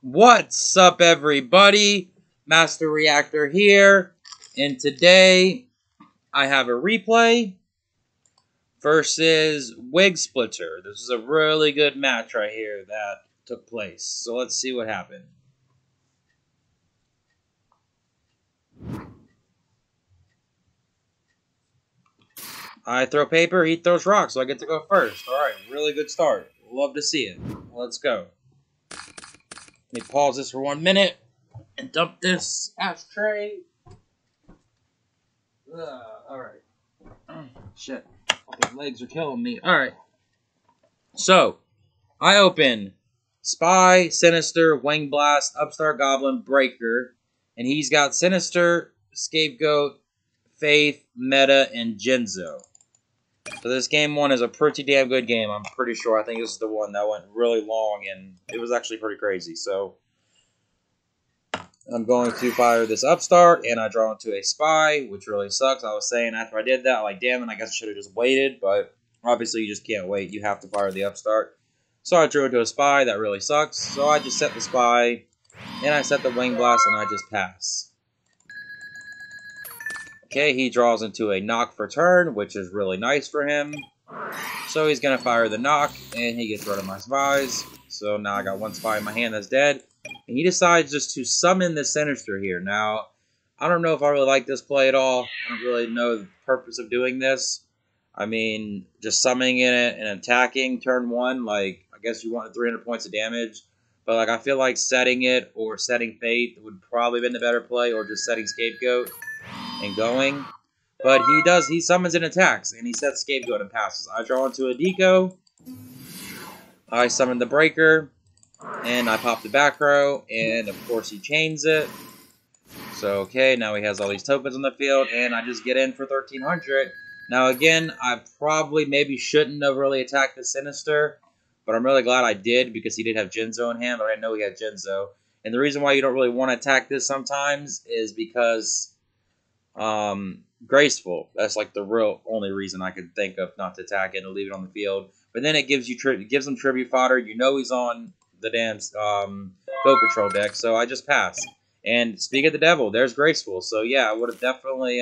What's up, everybody? Master Reactor here, and today I have a replay versus WigSplitter. This is a really good match right here that took place, so let's see what happened. I throw paper, he throws rocks, so I get to go first. Alright, really good start. Love to see it. Let's go. Let me pause this for 1 minute and dump this ashtray. Alright. Shit. These legs are killing me. Alright. So, I open Spy, Sinister, Wing Blast, Upstart Goblin, Breaker. And he's got Sinister, Scapegoat, Faith, Meta, and Jinzo. So this game one is a pretty damn good game, I'm pretty sure. I think this is the one that went really long, and it was actually pretty crazy. So, I'm going to fire this Upstart, and I draw into a Spy, which really sucks. I was saying after I did that, like, damn it, I guess I should have just waited, but obviously you just can't wait. You have to fire the Upstart. So I drew into a Spy. That really sucks. So I just set the Spy, and I set the Wing Blast, and I just pass. Okay, he draws into a Knock for turn, which is really nice for him. So he's going to fire the Knock, and he gets rid of my Spies. So now I got one Spy in my hand that's dead. And he decides just to summon the Sinister here. Now, I don't know if I really like this play at all. I don't really know the purpose of doing this. I mean, just summoning it and attacking turn one, like, I guess you wanted 300 points of damage. But, like, I feel like setting it or setting Faith would probably have been the better play, or just setting Scapegoat and going. But he summons and attacks, and he sets Scapegoat and passes. I draw into a Deco. I summon the Breaker. And I pop the back row, and of course he chains it. So, okay, now he has all these tokens on the field, and I just get in for 1,300. Now, again, I probably maybe shouldn't have really attacked the Sinister, but I'm really glad I did, because he did have Jinzo in hand, but I didn't know he had Jinzo. And the reason why you don't really want to attack this sometimes is because, graceful. That's like the real only reason I could think of not to attack it and leave it on the field. But then it gives him tribute fodder. You know he's on the damn Go Patrol deck, so I just pass. And speak of the devil, there's Graceful. So yeah, I would have definitely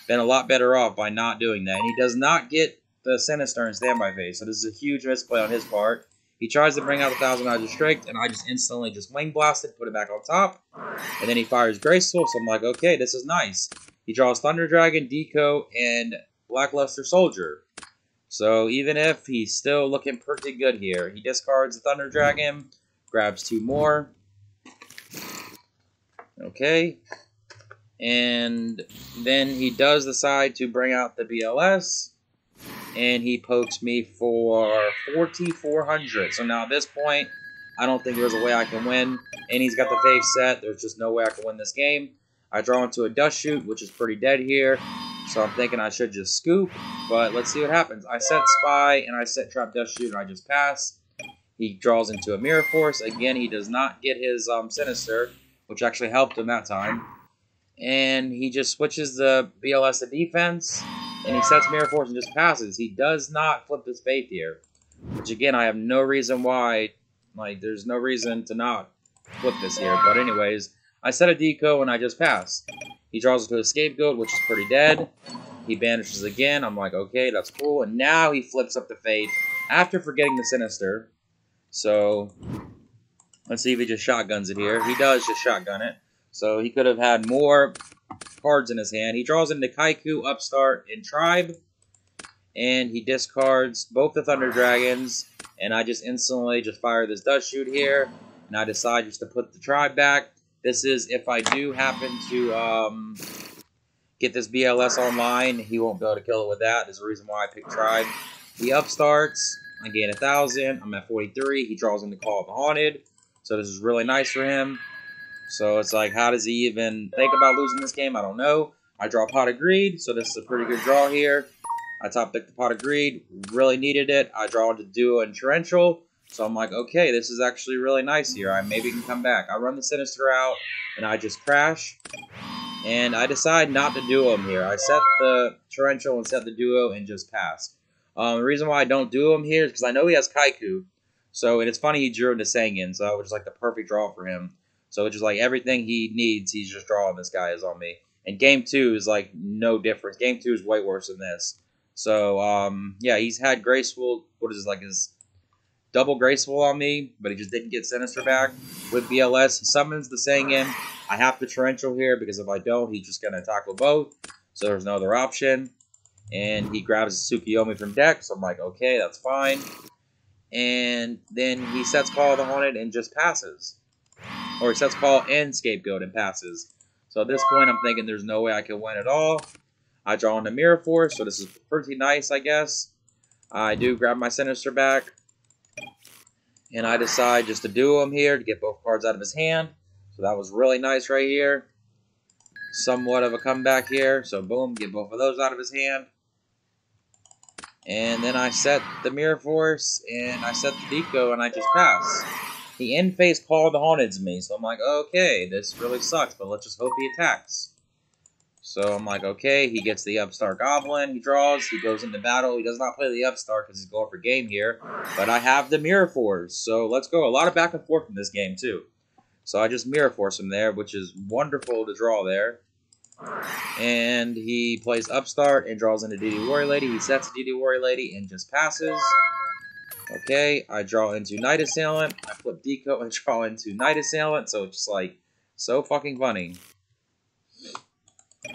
been a lot better off by not doing that. And he does not get the Sinister in standby phase, so this is a huge misplay on his part. He tries to bring out the 1,000 Eyes Restrict, and I just instantly just Wing Blasted, put it back on top. And then he fires Graceful, so I'm like, okay, this is nice. He draws Thunder Dragon, Deco, and Lackluster Soldier. So even if he's still looking pretty good here, he discards the Thunder Dragon, grabs 2 more. Okay. And then he does decide to bring out the BLS, and he pokes me for 4,400. So now at this point, I don't think there's a way I can win. And he's got the Faith set. There's just no way I can win this game. I draw into a Dust Shoot, which is pretty dead here. So I'm thinking I should just scoop, but let's see what happens. I set Spy, and I set Trap Dust Shoot, and I just pass. He draws into a Mirror Force. Again, he does not get his Sinister, which actually helped him that time. And he just switches the BLS to defense, and he sets Mirror Force and just passes. He does not flip his Faith here, which again, I have no reason why. Like, there's no reason to not flip this here. But anyways, I set a Deco, and I just pass. He draws into a Scapegoat, which is pretty dead. He banishes again. I'm like, okay, that's cool. And now he flips up the Faith after forgetting the Sinister. So, let's see if he just shotguns it here. He does just shotgun it. So, he could have had more cards in his hand. He draws into Kaiku, Upstart, and Tribe. And he discards both the Thunder Dragons. And I just instantly just fire this Dust Shoot here. And I decide just to put the Tribe back. This is if I do happen to get this BLS online, he won't be able to kill it with that. There's a reason why I picked Tribe. He upstarts. I gain 1,000. I'm at 43. He draws into Call of the Haunted. So this is really nice for him. So it's like, how does he even think about losing this game? I don't know. I draw Pot of Greed. So this is a pretty good draw here. I top deck the Pot of Greed. Really needed it. I draw into Duo and Torrential. So I'm like, okay, this is actually really nice here. I maybe can come back. I run the Sinister out, and I just crash. And I decide not to duo him here. I set the Torrential and set the Duo and just pass. The reason why I don't duo him here is because I know he has Kaiku. So, and it's funny he drew into Sangan, so which is like the perfect draw for him. So it's just like everything he needs, he's just drawing this guy is on me. And game 2 is like no difference. Game 2 is way worse than this. So, yeah, he's had Graceful, what is this, like his double Graceful on me, but he just didn't get Sinister back. With BLS, he summons the Sangan. I have to Torrential here, because if I don't, he's just going to attack with both. So there's no other option. And he grabs Tsukuyomi from deck, so I'm like, okay, that's fine. And then he sets Call of the Haunted and just passes. Or he sets Call and Scapegoat and passes. So at this point, I'm thinking there's no way I can win at all. I draw into Mirror Force, so this is pretty nice, I guess. I do grab my Sinister back. And I decide just to duo him here to get both cards out of his hand. So that was really nice right here. Somewhat of a comeback here. So boom, get both of those out of his hand. And then I set the Mirror Force, and I set the Deco, and I just pass. The end phase Call of the Haunted's me, so I'm like, okay, this really sucks, but let's just hope he attacks. So I'm like, okay, he gets the Upstart Goblin, he draws, he goes into battle. He does not play the Upstart because he's going for game here, but I have the Mirror Force, so let's go. A lot of back and forth in this game, too. So I just Mirror Force him there, which is wonderful to draw there. And he plays Upstart and draws into DD Warrior Lady. He sets DD Warrior Lady and just passes. Okay, I draw into Night Assailant. I flip Deco and draw into Night Assailant, so it's just like so fucking funny.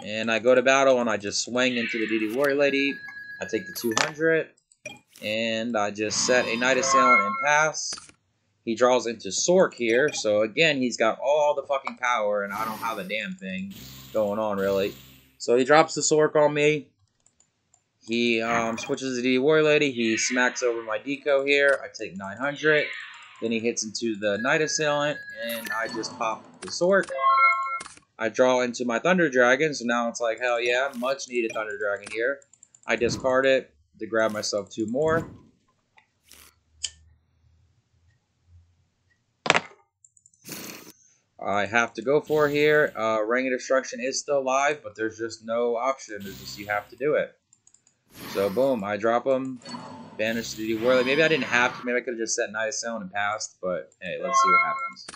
And I go to battle and I just swing into the DD Warrior Lady. I take the 200 and I just set a Night Assailant and pass. He draws into Sork here, so again, he's got all the fucking power and I don't have a damn thing going on, really. So he drops the Sork on me. He switches to the Warrior Lady. He smacks over my Deco here. I take 900. Then he hits into the Night Assailant, and I just pop the Sork. I draw into my Thunder Dragon, so now it's like, hell yeah, much needed Thunder Dragon here. I discard it to grab myself 2 more. I have to go for here. Ring of Destruction is still live, but there's just no option. There's just, you have to do it. So boom, I drop him. Banish the Warrior. Maybe I didn't have to. Maybe I could have just set Night Assailant and passed, but hey, let's see what happens.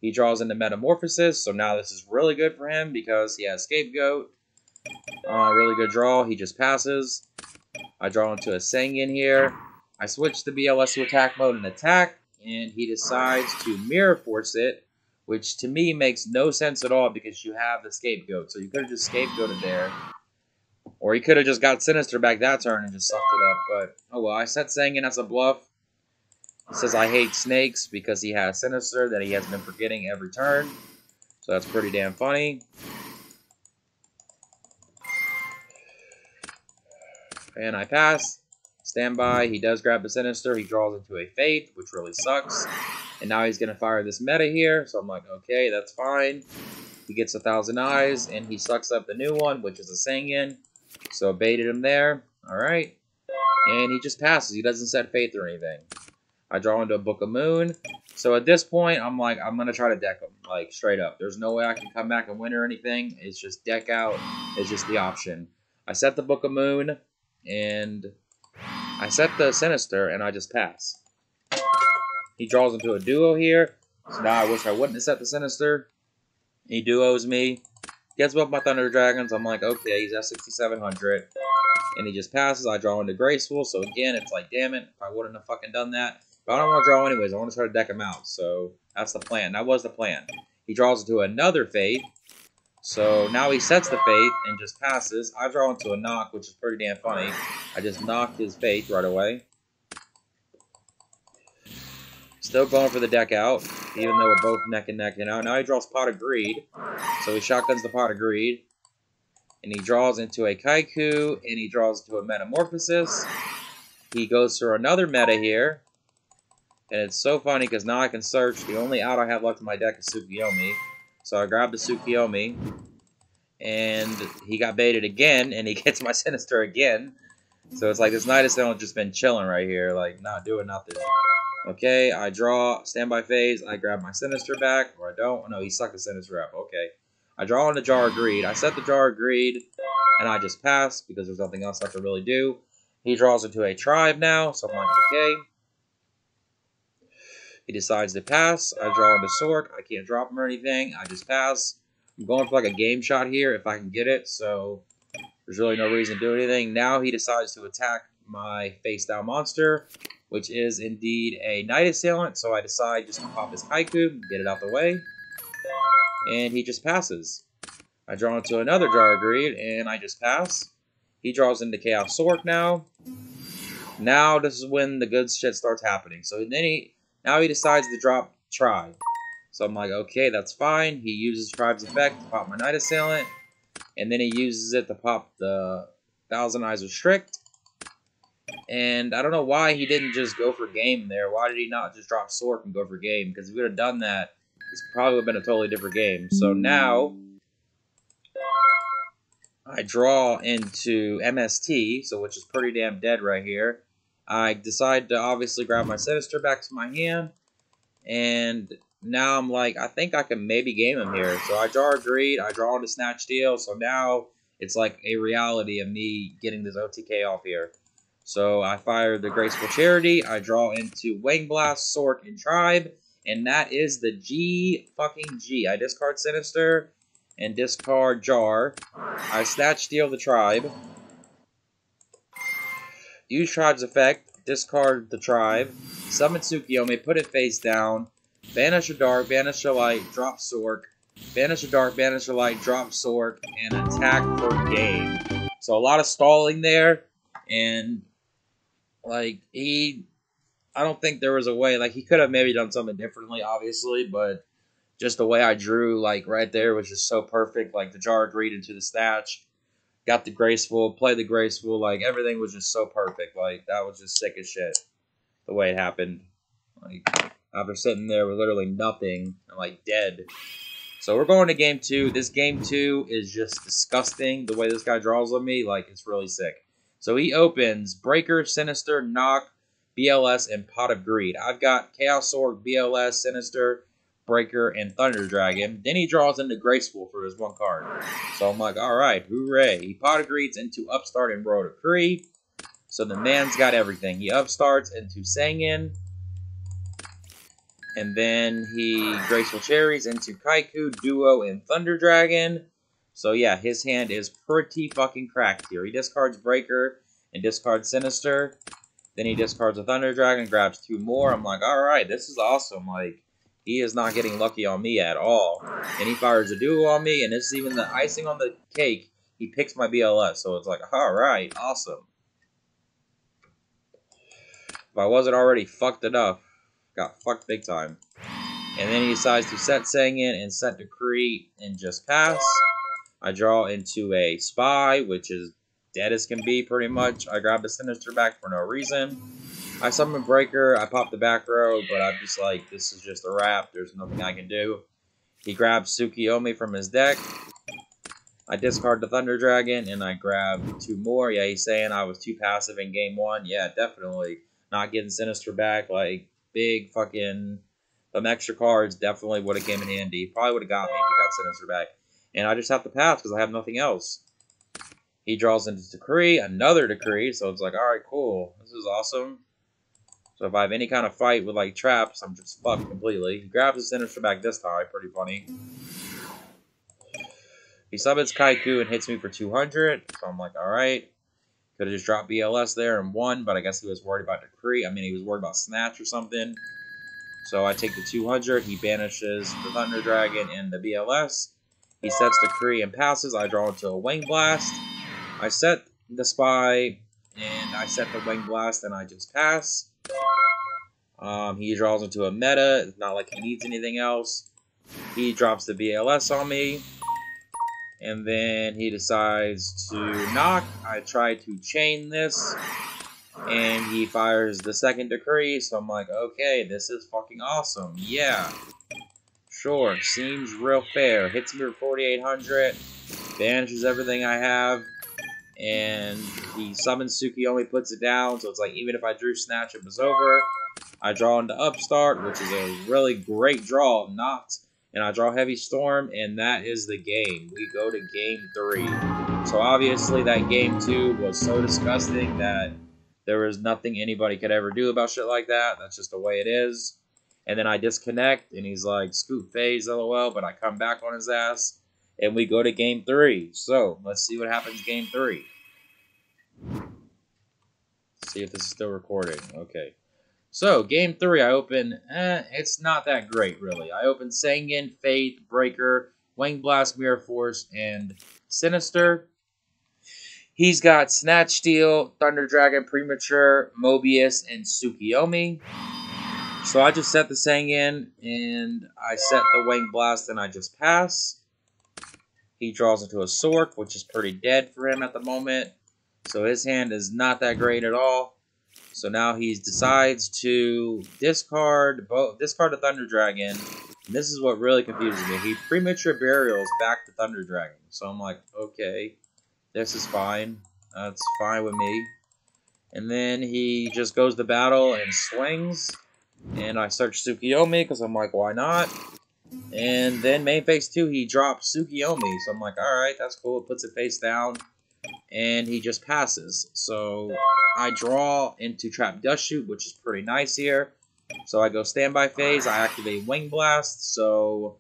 He draws into Metamorphosis, so now this is really good for him because he has Scapegoat. Really good draw. He just passes. I draw into a Sangan here. I switch the BLS to attack mode and attack, and he decides to Mirror Force it, which to me makes no sense at all because you have the Scapegoat. So you could have just Scapegoated there. Or he could have just got Sinister back that turn and just sucked it up. But, oh well, I set Sangan as a bluff. He says I hate snakes because he has Sinister that he has been forgetting every turn. So that's pretty damn funny. And I pass. Standby. He does grab the Sinister. He draws into a Fate, which really sucks. And now he's going to fire this meta here. So I'm like, okay, that's fine. He gets 1,000 eyes, and he sucks up the new one, which is a Sangan. So baited him there. Alright. And he just passes. He doesn't set Faith or anything. I draw into a Book of Moon. So at this point, I'm like, I'm going to try to deck him. Like, straight up. There's no way I can come back and win or anything. It's just deck out. It's just the option. I set the Book of Moon. And I set the Sinister, and I just pass. He draws into a duo here. So now I wish I wouldn't have set the Sinister. He duos me. Gets both my Thunder Dragons. I'm like, okay, he's at 6,700. And he just passes. I draw into Graceful. So again, it's like, damn it, if I wouldn't have fucking done that. But I don't want to draw anyways. I want to try to deck him out. So that's the plan. That was the plan. He draws into another Faith. So now he sets the Faith and just passes. I draw into a Knock, which is pretty damn funny. I just knocked his Faith right away. Still going for the deck out, even though we're both neck and neck. Now he draws Pot of Greed. So he shotguns the Pot of Greed. And he draws into a Kaiku, and he draws into a Metamorphosis. He goes for another meta here. And it's so funny because now I can search. The only out I have left in my deck is Tsukuyomi. So I grab the Tsukuyomi. And he got baited again, and he gets my Sinister again. So it's like this Night Assailant just been chilling right here, like not doing nothing. Okay, I draw Standby Phase. I grab my Sinister back, or I don't. No, he sucked the Sinister up. Okay. I draw on the Jar of Greed. I set the Jar of Greed, and I just pass because there's nothing else I can really do. He draws into a Tribe now, so I'm like, okay. He decides to pass. I draw into Sork. I can't drop him or anything. I just pass. I'm going for like a game shot here if I can get it, so there's really no reason to do anything. Now he decides to attack my face-down monster, which is indeed a Night Assailant, so I decide just to pop his Haiku, get it out the way, and he just passes. I draw into another Jar of Greed, and I just pass. He draws into Chaos Sork now. Now this is when the good shit starts happening. So then now he decides to drop Tribe. So I'm like, okay, that's fine. He uses Tribe's effect to pop my Night Assailant. And then he uses it to pop the Thousand Eyes Restrict. And I don't know why he didn't just go for game there. Why did he not just drop Sork and go for game? Because if he would have done that, this probably would have been a totally different game. So now I draw into MST, so which is pretty damn dead right here. I decide to obviously grab my Sinister back to my hand. And now I'm like, I think I can maybe game him here. So I draw a Greed, I draw into Snatch Steal, so now it's like a reality of me getting this OTK off here. So I fire the Graceful Charity, I draw into Wing Blast, Sork, and Tribe, and that is the G. I discard Sinister and discard Jar. I Snatch Steal the Tribe. Use Tribe's effect, discard the Tribe, summon Tsukiyomi, put it face down, banish a Dark, banish a Light, drop Sork, banish a Dark, banish a Light, drop Sork, and attack for game. So a lot of stalling there, and like I don't think there was a way, like he could have maybe done something differently, obviously, but just the way I drew, like right there was just so perfect, like the Jar of Greed into the Snatch. Got the Graceful, played the Graceful, like, everything was just so perfect. Like, that was just sick as shit, the way it happened. Like, after sitting there with literally nothing, I'm, like, dead. So we're going to Game 2. This Game 2 is just disgusting, the way this guy draws on me. Like, it's really sick. So he opens Breaker, Sinister, Knock, BLS, and Pot of Greed. I've got Chaos Sork, BLS, Sinister, Breaker, and Thunder Dragon. Then he draws into Graceful for his one card. So I'm like, alright, hooray. He Pot of Greeds into Upstart and Road of Kree. So the man's got everything. He Upstarts into Sangin. And then he Graceful Cherries into Kaiku, Duo, and Thunder Dragon. So yeah, his hand is pretty fucking cracked here. He discards Breaker and discards Sinister. Then he discards a Thunder Dragon, grabs 2 more. I'm like, alright, this is awesome. Like, he is not getting lucky on me at all. And he fires a Duo on me, and this is even the icing on the cake. He picks my BLS, so it's like, alright, awesome. If I wasn't already fucked enough, got fucked big time. And then he decides to set Sangin and set Decree and just pass. I draw into a Spy, which is dead as can be, pretty much. I grab the Sinister back for no reason. I summon Breaker, I pop the back row, but I'm just like, this is just a wrap. There's nothing I can do. He grabs Tsukiyomi from his deck. I discard the Thunder Dragon, and I grab 2 more. Yeah, he's saying I was too passive in Game 1. Yeah, definitely. Not getting Sinister back, like, big fucking... Them extra cards definitely would have came in handy. Probably would have got me if he got Sinister back. And I just have to pass, because I have nothing else. He draws into Decree, another Decree, so it's like, alright, cool. This is awesome. So if I have any kind of fight with, like, traps, I'm just fucked completely. He grabs his Sinister back this time. Pretty funny. He summons Kaiku and hits me for 200. So I'm like, alright. Could have just dropped BLS there and won, but I guess he was worried about Decree. I mean, he was worried about Snatch or something. So I take the 200. He banishes the Thunder Dragon and the BLS. He sets Decree and passes. I draw into a Wing Blast. I set the Spy, and I set the Wing Blast, and I just pass. He draws into a meta. It's not like he needs anything else. He drops the BLS on me. And then he decides to knock. I try to chain this. And he fires the second Decree. So I'm like, okay, this is fucking awesome. Yeah. Sure. Seems real fair. Hits me for 4,800. Banishes everything I have. And he summons Tsukiyomi, puts it down. So it's like, even if I drew Snatch, it was over. I draw into Upstart, which is a really great draw. Knocked. And I draw Heavy Storm, and that is the game. We go to Game 3. So obviously that Game 2 was so disgusting that there was nothing anybody could ever do about shit like that. That's just the way it is. And then I disconnect, and he's like, scoop phase, lol, but I come back on his ass, and we go to game 3. So, let's see what happens game 3. See if this is still recording. Okay. So, game 3, I open, it's not that great, really. I open Sangan, Faith, Breaker, Wing Blast, Mirror Force, and Sinister. He's got Snatch Steel, Thunder Dragon, Premature, Mobius, and Tsukiyomi. So I just set the Sangan, and I set the Wing Blast, and I just pass. He draws into a Sork, which is pretty dead for him at the moment. So his hand is not that great at all. So now he decides to discard the Thunder Dragon. And this is what really confuses me. He Premature Burials back to Thunder Dragon. So I'm like, okay, this is fine. That's fine with me. And then he just goes to battle and swings. And I search Tsukiyomi because I'm like, why not? And then main phase 2, he drops Tsukiyomi. So I'm like, alright, that's cool. It puts it face down. And he just passes. So I draw into Trap Dust Shoot, which is pretty nice here. So I go standby phase. I activate Wing Blast. So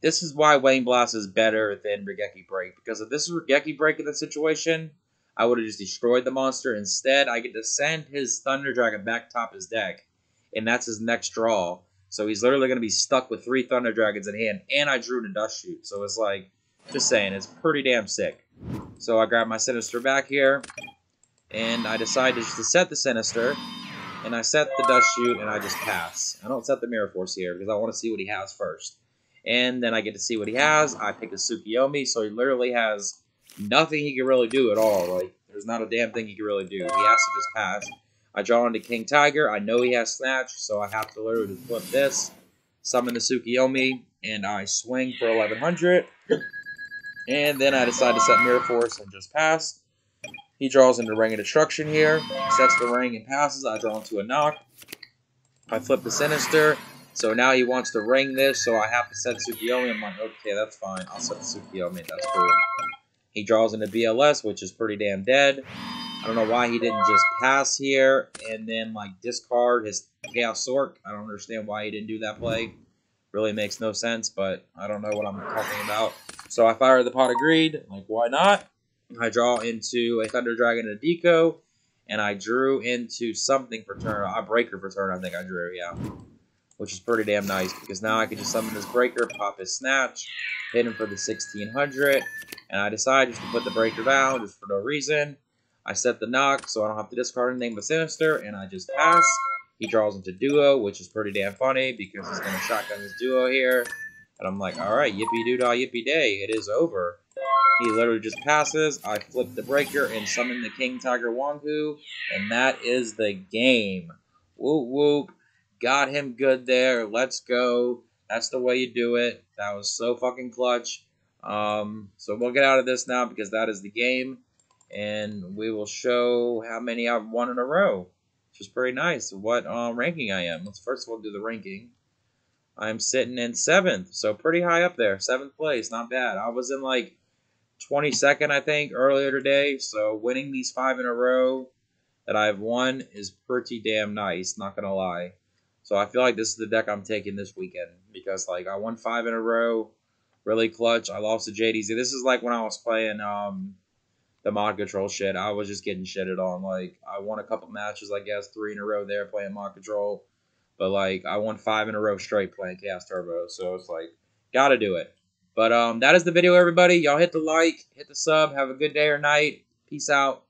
this is why Wing Blast is better than Regeki Break. Because if this is Regeki Break in this situation, I would have just destroyed the monster. Instead, I get to send his Thunder Dragon back top his deck. And that's his next draw. So he's literally going to be stuck with 3 Thunder Dragons in hand. And I drew to Dust Shoot. So it's like, just saying, it's pretty damn sick. So I grab my Sinister back here. And I decide just to set the Sinister. And I set the Dust Shoot and I just pass. I don't set the Mirror Force here because I want to see what he has first. And then I get to see what he has. I pick a Tsukiyomi, so he literally has nothing he can really do at all. Like, there's not a damn thing he can really do. He has to just pass. I draw into King Tiger. I know he has Snatch, so I have to literally just flip this, summon the Tsukiyomi, and I swing for 1100. And then I decide to set Mirror Force and just pass. He draws into Ring of Destruction here. Sets the ring and passes. I draw into a knock. I flip the Sinister. So now he wants to ring this, so I have to set Tsukiyomi. I'm like, okay, that's fine. I'll set the Tsukiyomi. That's cool. He draws into BLS, which is pretty damn dead. I don't know why he didn't just pass here and then, like, discard his Chaos Sork. I don't understand why he didn't do that play. Really makes no sense, but I don't know what I'm talking about. So I fire the Pot of Greed. Like, why not? I draw into a Thunder Dragon and a Deco, and I drew into something for turn. A Breaker for turn, I think I drew, yeah. Which is pretty damn nice, because now I can just summon this Breaker, pop his Snatch, hit him for the 1600, and I decide just to put the Breaker down, just for no reason. I set the knock, so I don't have to discard anything but Sinister, and I just pass. He draws into Duo, which is pretty damn funny, because he's going to shotgun his Duo here. And I'm like, alright, yippee-doo-dah, yippee-day, it is over. He literally just passes, I flip the Breaker, and summon the King Tiger Wanghu, and that is the game. Whoop whoop. Got him good there. Let's go. That's the way you do it. That was so fucking clutch. So we'll get out of this now because that is the game. And we will show how many I've won in a row. Which is pretty nice. What ranking I am. Let's first of all do the ranking. I'm sitting in 7th. So pretty high up there. 7th place. Not bad. I was in like 22nd, I think, earlier today. So winning these 5 in a row that I've won is pretty damn nice. Not going to lie. So I feel like this is the deck I'm taking this weekend because, like, I won 5 in a row, really clutch. I lost to JDZ. This is like when I was playing the mod control shit. I was just getting shitted on. Like, I won a couple matches, I guess, 3 in a row there playing mod control. But, like, I won 5 in a row straight playing Chaos Turbo. So it's like, gotta do it. But that is the video, everybody. Y'all hit the like, hit the sub. Have a good day or night. Peace out.